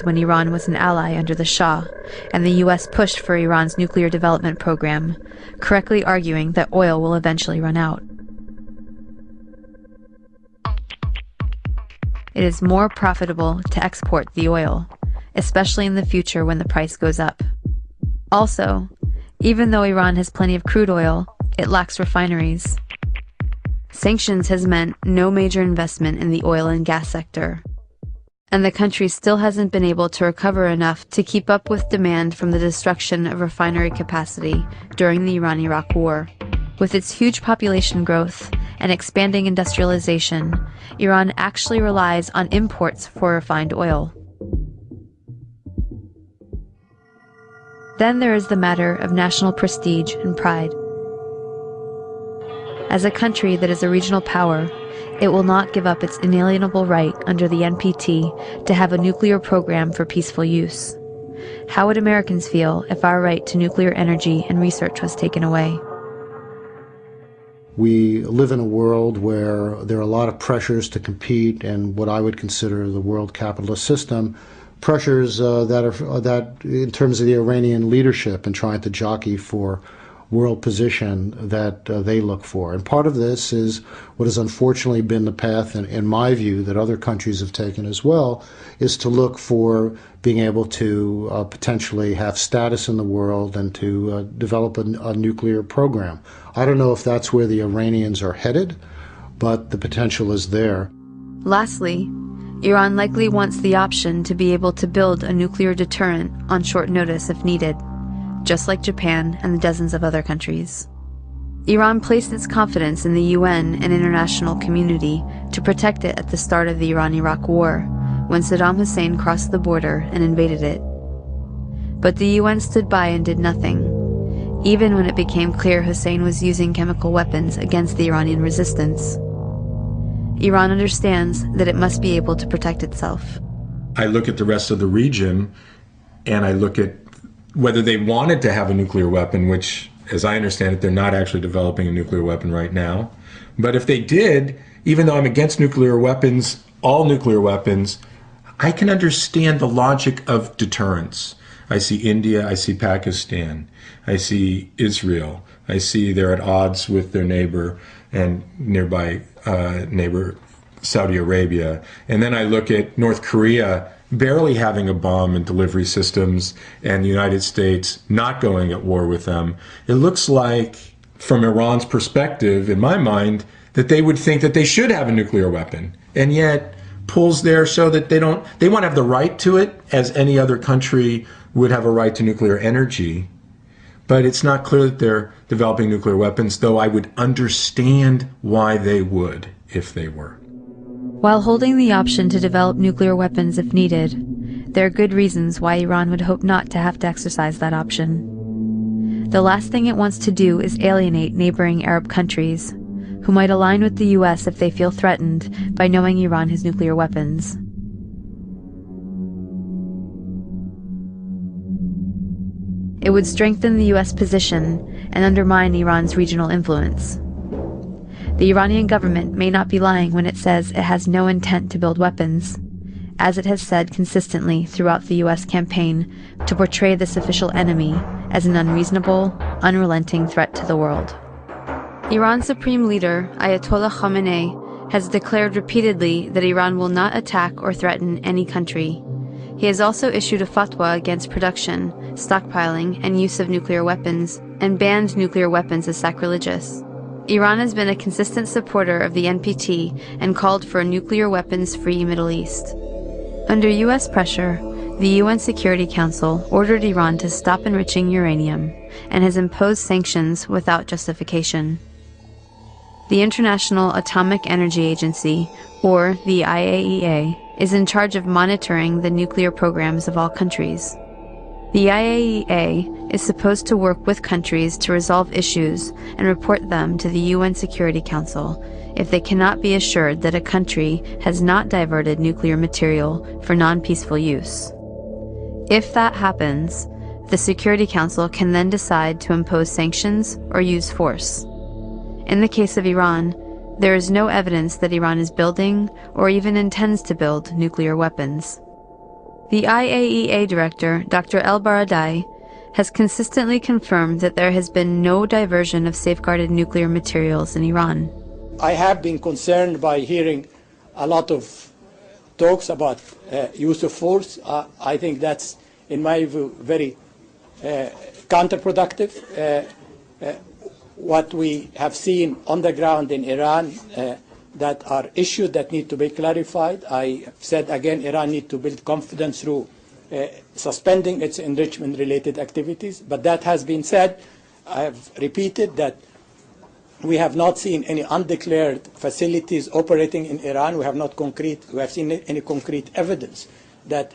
when Iran was an ally under the Shah, and the US pushed for Iran's nuclear development program, correctly arguing that oil will eventually run out. It is more profitable to export the oil, especially in the future when the price goes up. Also, even though Iran has plenty of crude oil, it lacks refineries. Sanctions has meant no major investment in the oil and gas sector, and the country still hasn't been able to recover enough to keep up with demand from the destruction of refinery capacity during the Iran-Iraq War. With its huge population growth and expanding industrialization, Iran actually relies on imports for refined oil. Then there is the matter of national prestige and pride. As a country that is a regional power, it will not give up its inalienable right under the NPT to have a nuclear program for peaceful use. How would Americans feel if our right to nuclear energy and research was taken away? We live in a world where there are a lot of pressures to compete in what I would consider the world capitalist system, pressures that in terms of the Iranian leadership and trying to jockey for world position that they look for. And part of this is what has unfortunately been the path, in my view, that other countries have taken as well, is to look for being able to potentially have status in the world and to develop a nuclear program. I don't know if that's where the Iranians are headed, but the potential is there. Lastly, Iran likely wants the option to be able to build a nuclear deterrent on short notice if needed, just like Japan and the dozens of other countries. Iran placed its confidence in the UN and international community to protect it at the start of the Iran-Iraq War, when Saddam Hussein crossed the border and invaded it. But the UN stood by and did nothing, even when it became clear Hussein was using chemical weapons against the Iranian resistance. Iran understands that it must be able to protect itself. I look at the rest of the region, and I look at whether they wanted to have a nuclear weapon, which, as I understand it, they're not actually developing a nuclear weapon right now. But if they did, even though I'm against nuclear weapons, all nuclear weapons, I can understand the logic of deterrence. I see India, I see Pakistan, I see Israel, I see they're at odds with their neighbor and nearby neighbor Saudi Arabia. And then I look at North Korea barely having a bomb and delivery systems, and the United States not going at war with them. It looks like, from Iran's perspective, in my mind, that they would think that they should have a nuclear weapon. And yet, polls there show that they want to have the right to it, as any other country would have a right to nuclear energy. But it's not clear that they're developing nuclear weapons, though I would understand why they would if they were. While holding the option to develop nuclear weapons if needed, there are good reasons why Iran would hope not to have to exercise that option. The last thing it wants to do is alienate neighboring Arab countries, who might align with the US if they feel threatened by knowing Iran has nuclear weapons. It would strengthen the US position and undermine Iran's regional influence. The Iranian government may not be lying when it says it has no intent to build weapons, as it has said consistently throughout the US campaign to portray this official enemy as an unreasonable, unrelenting threat to the world. Iran's supreme leader, Ayatollah Khamenei, has declared repeatedly that Iran will not attack or threaten any country. He has also issued a fatwa against production, stockpiling, and use of nuclear weapons, and banned nuclear weapons as sacrilegious. Iran has been a consistent supporter of the NPT and called for a nuclear weapons-free Middle East. Under US pressure, the UN Security Council ordered Iran to stop enriching uranium and has imposed sanctions without justification. The International Atomic Energy Agency, or the IAEA, is in charge of monitoring the nuclear programs of all countries. The IAEA is supposed to work with countries to resolve issues and report them to the UN Security Council if they cannot be assured that a country has not diverted nuclear material for non-peaceful use. If that happens, the Security Council can then decide to impose sanctions or use force. In the case of Iran, there is no evidence that Iran is building or even intends to build nuclear weapons. The IAEA director, Dr. El Baradei, has consistently confirmed that there has been no diversion of safeguarded nuclear materials in Iran. I have been concerned by hearing a lot of talks about use of force. I think that's, in my view, very counterproductive. What we have seen on the ground in Iran that are issues that need to be clarified. I said again, Iran needs to build confidence through suspending its enrichment-related activities. But that has been said. I have repeated that we have not seen any undeclared facilities operating in Iran. We have seen any concrete evidence that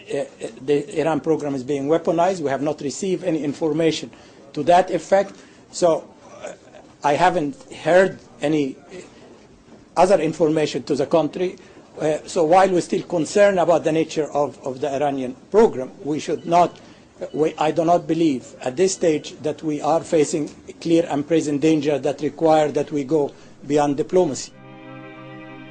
the Iran program is being weaponized. We have not received any information to that effect. So I haven't heard any other information to the contrary. So while we're still concerned about the nature of the Iranian program, we should not, I do not believe at this stage that we are facing clear and present danger that require that we go beyond diplomacy.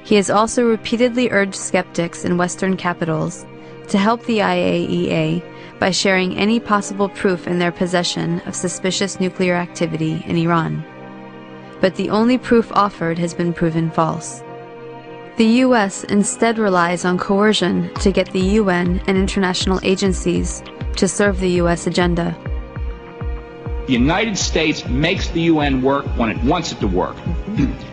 He has also repeatedly urged skeptics in Western capitals to help the IAEA by sharing any possible proof in their possession of suspicious nuclear activity in Iran. But the only proof offered has been proven false. The U.S. instead relies on coercion to get the UN and international agencies to serve the U.S. agenda. The United States makes the UN work when it wants it to work.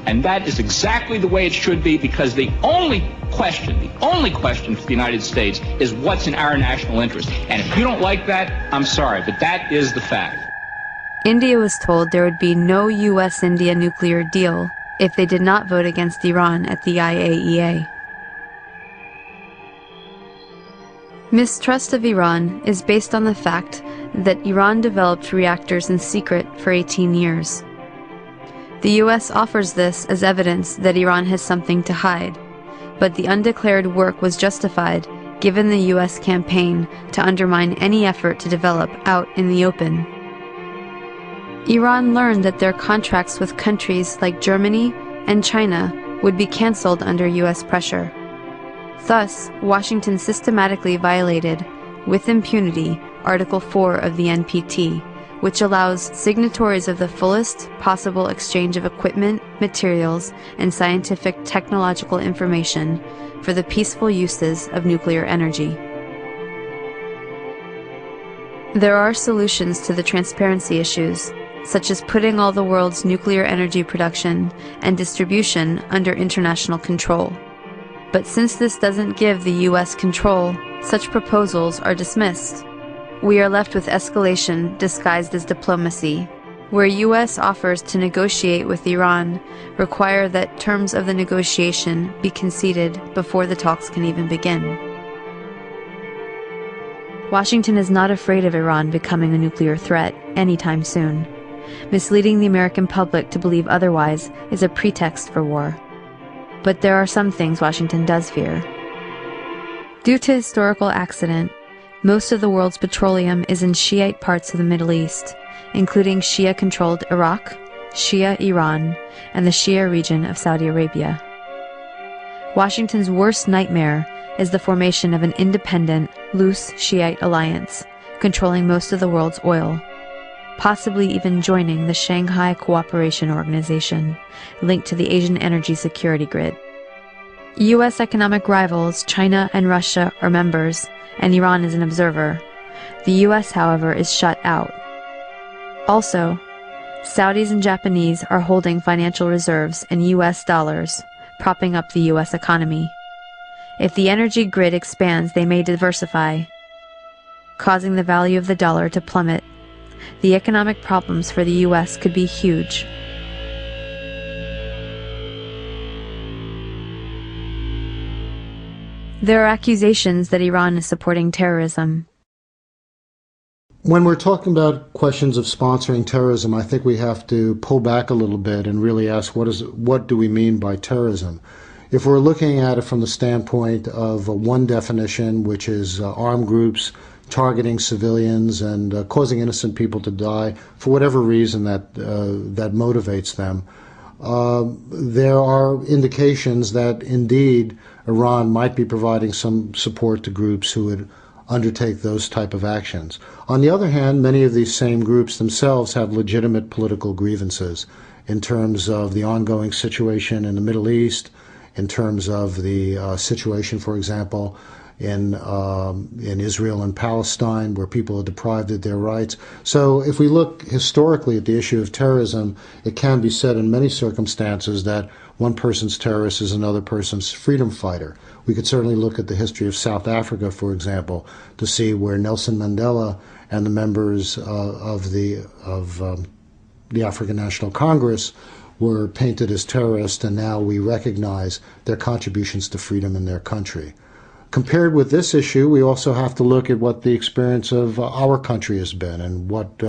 And that is exactly the way it should be, because the only question for the United States is what's in our national interest. And if you don't like that, I'm sorry, but that is the fact. India was told there would be no U.S.-India nuclear deal if they did not vote against Iran at the IAEA. Mistrust of Iran is based on the fact that Iran developed reactors in secret for 18 years. The U.S. offers this as evidence that Iran has something to hide, but the undeclared work was justified given the U.S. campaign to undermine any effort to develop out in the open. Iran learned that their contracts with countries like Germany and China would be canceled under U.S. pressure. Thus, Washington systematically violated, with impunity, Article 4 of the NPT, which allows signatories of the fullest possible exchange of equipment, materials, and scientific technological information for the peaceful uses of nuclear energy. There are solutions to the transparency issues, such as putting all the world's nuclear energy production and distribution under international control. But since this doesn't give the U.S. control, such proposals are dismissed. We are left with escalation disguised as diplomacy, where U.S. offers to negotiate with Iran require that terms of the negotiation be conceded before the talks can even begin. Washington is not afraid of Iran becoming a nuclear threat anytime soon. Misleading the American public to believe otherwise is a pretext for war. But there are some things Washington does fear. Due to historical accident, most of the world's petroleum is in Shiite parts of the Middle East, including Shia-controlled Iraq, Shia Iran, and the Shia region of Saudi Arabia. Washington's worst nightmare is the formation of an independent, loose Shiite alliance, controlling most of the world's oil, possibly even joining the Shanghai Cooperation Organization, linked to the Asian energy security grid. U.S. economic rivals China and Russia are members, and Iran is an observer. The U.S., however, is shut out. Also, Saudis and Japanese are holding financial reserves in U.S. dollars, propping up the U.S. economy. If the energy grid expands, they may diversify, causing the value of the dollar to plummet. The economic problems for the U.S. could be huge. There are accusations that Iran is supporting terrorism. When we're talking about questions of sponsoring terrorism, I think we have to pull back a little bit and really ask what do we mean by terrorism? If we're looking at it from the standpoint of one definition, which is armed groups targeting civilians and causing innocent people to die for whatever reason that motivates them, there are indications that indeed Iran might be providing some support to groups who would undertake those type of actions. On the other hand, many of these same groups themselves have legitimate political grievances in terms of the ongoing situation in the Middle East, in terms of the situation, for example, in Israel and Palestine, where people are deprived of their rights. So if we look historically at the issue of terrorism, it can be said in many circumstances that one person's terrorist is another person's freedom fighter. We could certainly look at the history of South Africa, for example, to see where Nelson Mandela and the members of the African National Congress were painted as terrorists, and now we recognize their contributions to freedom in their country. Compared with this issue, we also have to look at what the experience of our country has been and what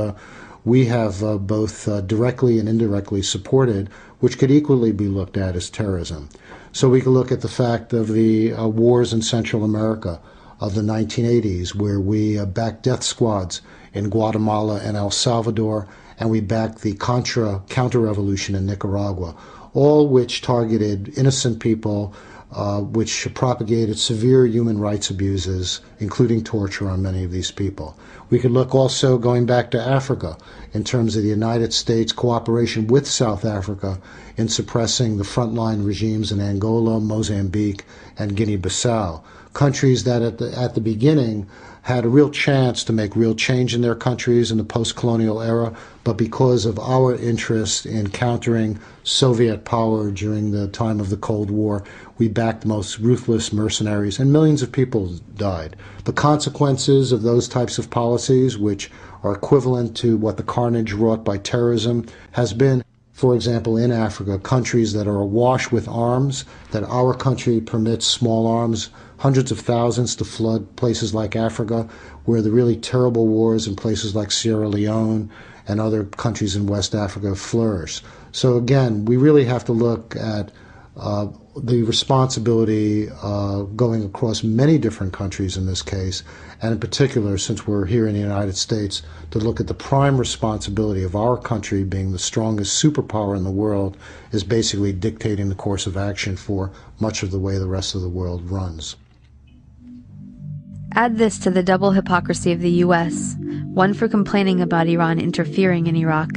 we have both directly and indirectly supported, which could equally be looked at as terrorism. So we can look at the fact of the wars in Central America of the 1980s, where we backed death squads in Guatemala and El Salvador, and we backed the counter-revolution in Nicaragua, all which targeted innocent people, which propagated severe human rights abuses, including torture on many of these people. We could look also going back to Africa in terms of the United States cooperation with South Africa in suppressing the frontline regimes in Angola, Mozambique, and Guinea-Bissau, countries that at the beginning had a real chance to make real change in their countries in the post-colonial era, but because of our interest in countering Soviet power during the time of the Cold War, we backed the most ruthless mercenaries, and millions of people died. The consequences of those types of policies, which are equivalent to what the carnage wrought by terrorism, has been, for example, in Africa, countries that are awash with arms, that our country permits small arms, hundreds of thousands to flood places like Africa, where the really terrible wars in places like Sierra Leone and other countries in West Africa flourish. So again, we really have to look at the responsibility going across many different countries in this case, and in particular, since we're here in the United States, to look at the prime responsibility of our country being the strongest superpower in the world is basically dictating the course of action for much of the way the rest of the world runs. Add this to the double hypocrisy of the US, one for complaining about Iran interfering in Iraq.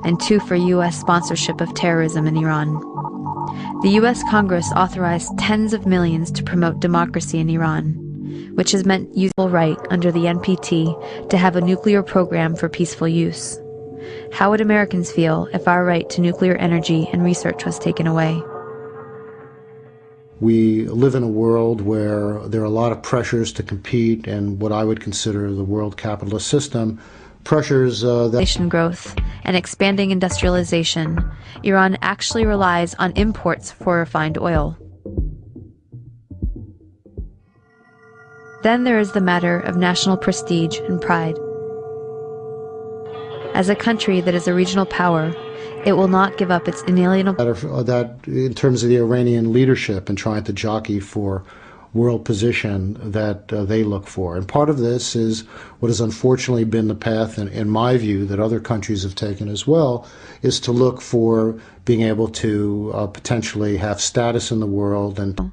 And two for U.S. sponsorship of terrorism in Iran. The U.S. Congress authorized tens of millions to promote democracy in Iran, which has meant useful right under the NPT to have a nuclear program for peaceful use. How would Americans feel if our right to nuclear energy and research was taken away? We live in a world where there are a lot of pressures to compete in what I would consider the world capitalist system. Pressures that growth and expanding industrialization, Iran actually relies on imports for refined oil. Then there is the matter of national prestige and pride. As a country that is a regional power, it will not give up its inalienable that in terms of the Iranian leadership and trying to jockey for world position that they look for. And part of this is what has unfortunately been the path, in my view, that other countries have taken as well, is to look for being able to potentially have status in the world. And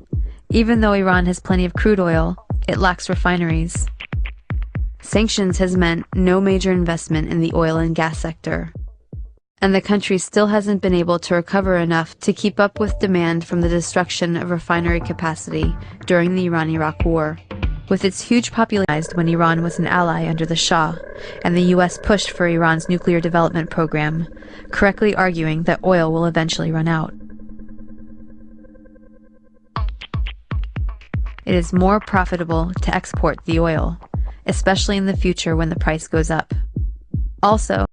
even though Iran has plenty of crude oil, it lacks refineries. Sanctions has meant no major investment in the oil and gas sector. And the country still hasn't been able to recover enough to keep up with demand from the destruction of refinery capacity during the Iran-Iraq War. With its huge population when Iran was an ally under the Shah, and the US pushed for Iran's nuclear development program, correctly arguing that oil will eventually run out. It is more profitable to export the oil, especially in the future when the price goes up. Also,